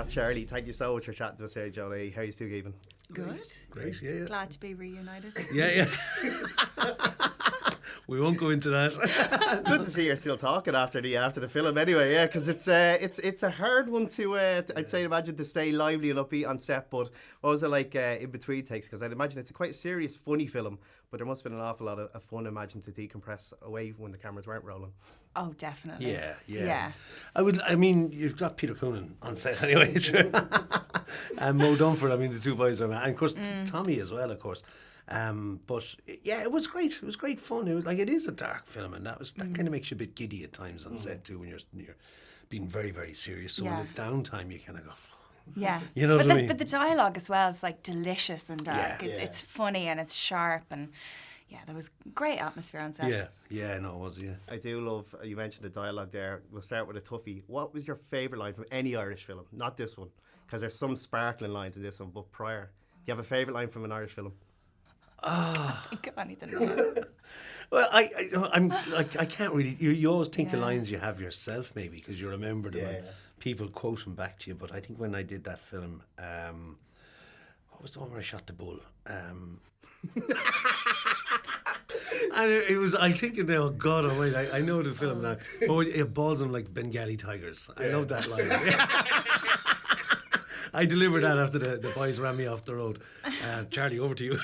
that. Charlie, thank you so much for chatting to us here, JOE. How are you still keeping? Good. Great, yeah. Glad to be reunited. Yeah. We won't go into that. Good to see you're still talking after the film anyway, yeah, because it's a hard one to I'd say imagine to stay lively and upbeat on set. But what was it like in between takes? Because I'd imagine it's a quite serious, funny film, but there must have been an awful lot of fun, imagine, to decompress away when the cameras weren't rolling. Oh, definitely. Yeah. I mean, you've got Peter Coonan on set anyway, and Mo Dunford. I mean, the two boys are, and of course Tommy as well, of course. But yeah, it was great. It was great fun. It was like, it is a dark film, and that kind of makes you a bit giddy at times on set too when you're being very, very serious. So when it's downtime, you kind of go. Yeah, you know what I mean. But the dialogue as well is like delicious and dark. Yeah. It's funny and it's sharp, and yeah, there was great atmosphere on set. Yeah, no, it was. Yeah, I do love. You mentioned the dialogue there. We'll start with a toughie. What was your favourite line from any Irish film? Not this one, because there's some sparkling lines in this one, but prior. Do you have a favourite line from an Irish film? I think of anything. Well, I can't really. You always think the lines you have yourself, maybe, because you remember them and people quote them back to you. But I think when I did that film, what was the one where I shot the bull? And it was. I think now, God almighty, I know the film now. Oh, it balls them like Bengali tigers. I love that line. I delivered that after the boys ran me off the road. Charlie, over to you.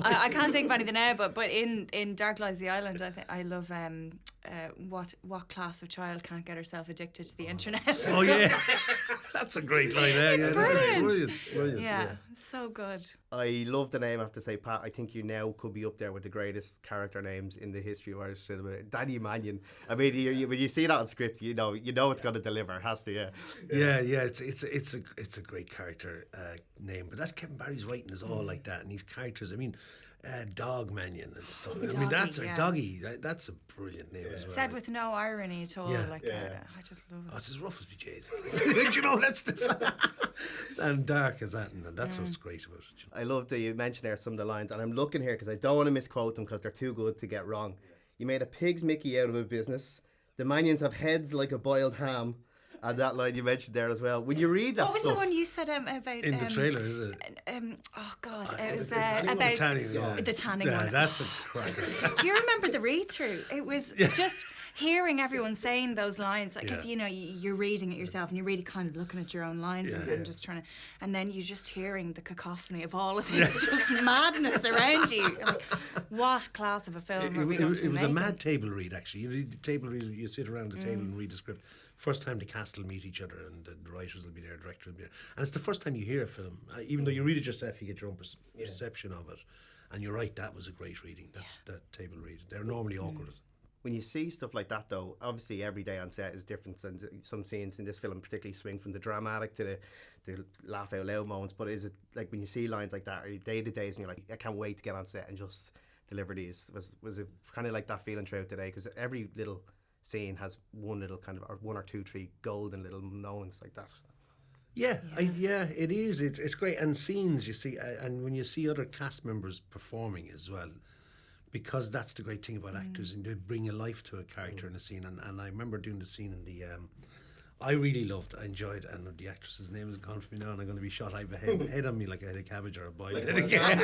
I can't think of anything now, but in Dark Lies the Island, I love what class of child can't get herself addicted to the internet. Oh yeah, that's a great line. It's brilliant. Brilliant. Yeah, so good. I love the name, I have to say, Pat. I think you now could be up there with the greatest character names in the history of Irish cinema. Danny Mannion. I mean, when you see that on script, you know it's going to deliver. It has to, yeah. It's a great character name, but that's Kevin Barry's writing is all like that, and these characters. I mean, Dog Mannion and stuff. That's a doggy. That's a brilliant name as well. Said with no irony at all. I just love it. Oh, it's as rough as BJ's. You know, that's the and dark as that, and that's what's great about it. I love that you mentioned there some of the lines, and I'm looking here because I don't want to misquote them because they're too good to get wrong. You made a pig's Mickey out of a business. The Manions have heads like a boiled ham. And that line you mentioned there as well. When you read that what was stuff, the one you said about in the trailer? Is it? Oh God, it was about the tanning one. That's a cracker. Do you remember the read through? It was just hearing everyone saying those lines, because you know you're reading it yourself and you're really kind of looking at your own lines and just trying to, and then you're just hearing the cacophony of all of this just madness around you. Like, what class of a film are we going to be It was making? a mad table read, actually. You read the table read, you sit around the table and read the script. First time the cast will meet each other, and the writers will be there, the director will be there, and it's the first time you hear a film. Even though you read it yourself, you get your own perception of it. And you're right, that was a great reading. That table read. They're normally awkward. when you see stuff like that, though, obviously every day on set is different, and some scenes in this film particularly swing from the dramatic to the laugh out loud moments. But is it like when you see lines like that, are you day to days and you're like, I can't wait to get on set and just deliver these? Was it kind of like that feeling throughout the day? Because every little scene has one little kind of, or one or two, three golden little moments like that. Yeah, it is. It's great. And scenes, you see, and when you see other cast members performing as well, because that's the great thing about actors, and they bring a life to a character in a scene. And I remember doing the scene in the, I enjoyed, and the actress's name is gone from me now, and I'm going to be shot. I have a head on me like I had a cabbage or a boiled head again.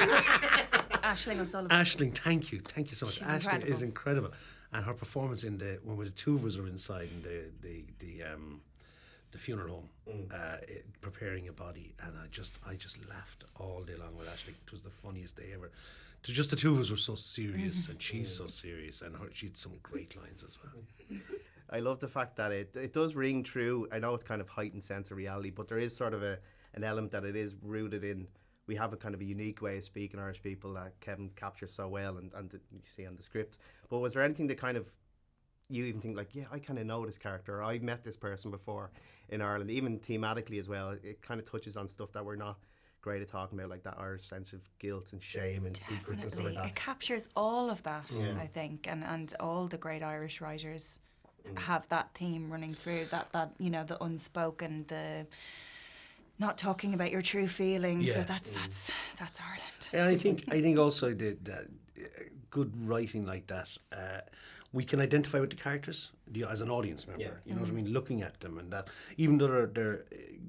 Aisling O'Sullivan. Aisling, thank you so much. She's Aisling incredible. is incredible, and her performance in when the two of us are inside in the funeral home, preparing a body, and I just laughed all day long with Aisling. It was the funniest day ever. Just the two of us were so serious, and she's so serious, and she had some great lines as well. I love the fact that it does ring true. I know it's kind of heightened sense of reality, but there is sort of an element that it is rooted in. We have a kind of a unique way of speaking Irish people that Kevin captures so well, and you see on the script. But was there anything that kind of you even think like, yeah, I kind of know this character, or I've met this person before in Ireland, even thematically as well? It kind of touches on stuff that we're not great at talking about, like that Irish sense of guilt and shame and secrets and stuff like that. It captures all of that, I think, and all the great Irish writers have that theme running through, that the unspoken, the not talking about your true feelings. So that's Ireland. And I think also that good writing like that, we can identify with the characters as an audience member. Yeah. You know what I mean? Looking at them, and that, even though they're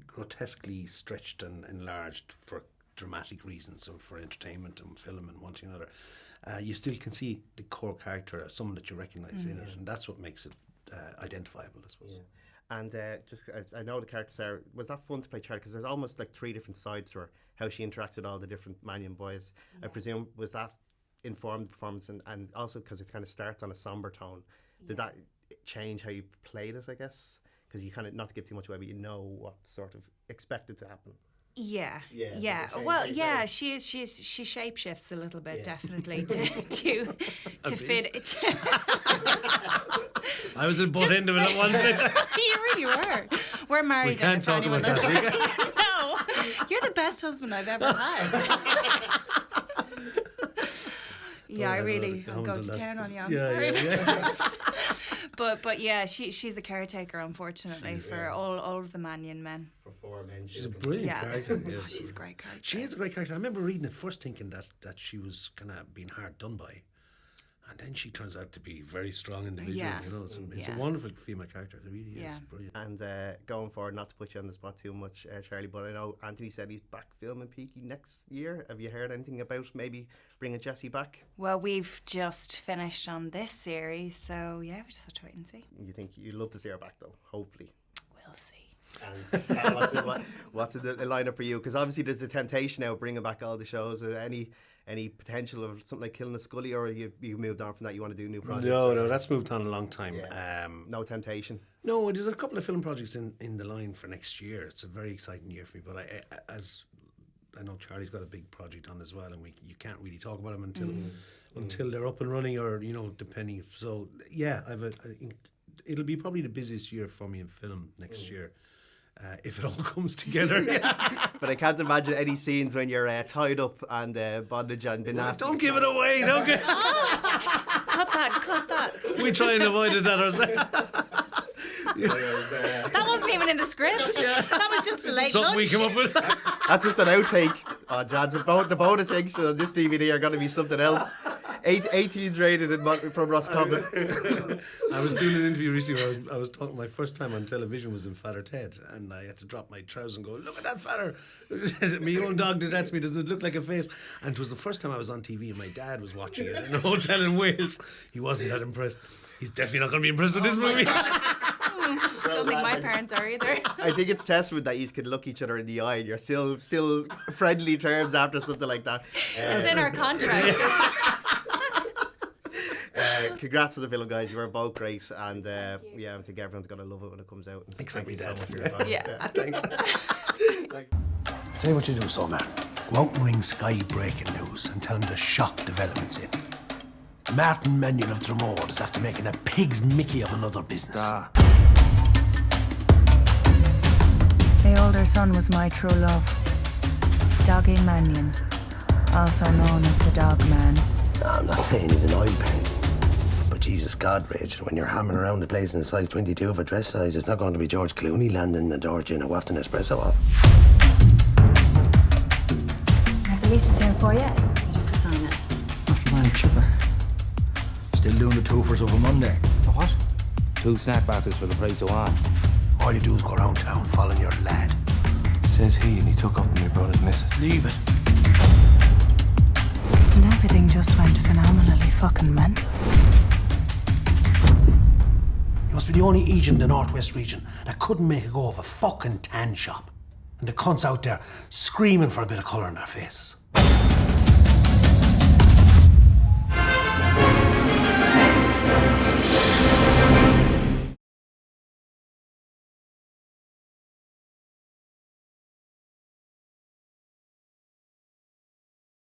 grotesquely stretched and enlarged for dramatic reasons and for entertainment and film and one thing or another, you still can see the core character, someone that you recognise in it, and that's what makes it identifiable, I suppose. Yeah. And I know the characters there. Was that fun to play Charlie? Because there's almost like 3 different sides to her, how she interacts with all the different Mannion boys. I presume, was that informed the performance? And also because it kind of starts on a somber tone. Did that change how you played it, I guess? Because you kind of, not to give too much away, but you know what sort of expected to happen. Yeah. Yeah. Well, yeah, she shapeshifts a little bit, definitely, to fit it. I was in both end of it at one stage. You really were. We're married. We can't talk about that. No, you're the best husband I've ever had. Yeah, I really go to town on you. I'm sorry. Yeah. But yeah, she's the caretaker, unfortunately, for all of the Mannion men. For 4 men. She's a brilliant character. Yeah. Oh, she's a great character. She is a great character. I remember reading it first thinking that she was kind of being hard done by. And then she turns out to be very strong individual. Yeah. You know, it's a wonderful female character. It really is brilliant. And going forward, not to put you on the spot too much, Charlie, but I know Anthony said he's back filming Peaky next year. Have you heard anything about maybe bringing Jessie back? Well, we've just finished on this series, so yeah, we just have to wait and see. You think you'd love to see her back though? Hopefully. We'll see. And what's the lineup for you? Because obviously there's the temptation now of bringing back all the shows. Any potential of something like Killing a Scully, or you moved on from that? You want to do new projects? No, that's moved on a long time. Yeah. No temptation. No, there's a couple of film projects in the line for next year. It's a very exciting year for me. But I know Charlie's got a big project on as well, and you can't really talk about them until they're up and running, or depending. So yeah, it'll be probably the busiest year for me in film next year. If it all comes together. But I can't imagine any scenes when you're tied up and bondage and been asked. Don't give it away. Cut that. We try and avoid it that ourselves. That wasn't even in the script. That was just a late Something lunch. we come up with. That's just an outtake. Oh, Jans, the bonus extra on this DVD are going to be something else. 18's rated from Roscommon. I was doing an interview recently where I was talking. My first time on television was in Father Ted, and I had to drop my trousers and go, "Look at that Father!" My own dog did that to me. Doesn't it look like a face? And it was the first time I was on TV, and my dad was watching it in a hotel in Wales. He wasn't that impressed. He's definitely not going to be impressed with this movie. I don't think my parents are either. I think it's testament that you can look each other in the eye and you're still friendly terms after something like that. It's in our contract. Congrats to the film, guys. You were both great, and I think everyone's gonna love it when it comes out. Except me, Dad. Thanks. Tell you what you do, so Martin. Go out and ring Sky breaking news and tell them the shock developments in. Martin Mannion of Dromore is after making a pig's Mickey of another business. The older son was my true love, Doggy Mannion, also known as the Dog Man. No, I'm not saying he's an oil paint. But Jesus God, Rachel, when you're hammering around the place in a size 22 of a dress size, it's not going to be George Clooney landing in the door gin or wafting espresso off. The lease is here for you. Ready for signing. After buying chipper. Still doing the twofers over Monday. A what? 2 snack battles for the price of one. All you do is go around town following your lad. Says he, and he took up with me brother's missus. Leave it. And everything just went phenomenally fucking mental. You must be the only agent in the Northwest region that couldn't make a go of a fucking tan shop. And the cunts out there screaming for a bit of colour in their faces.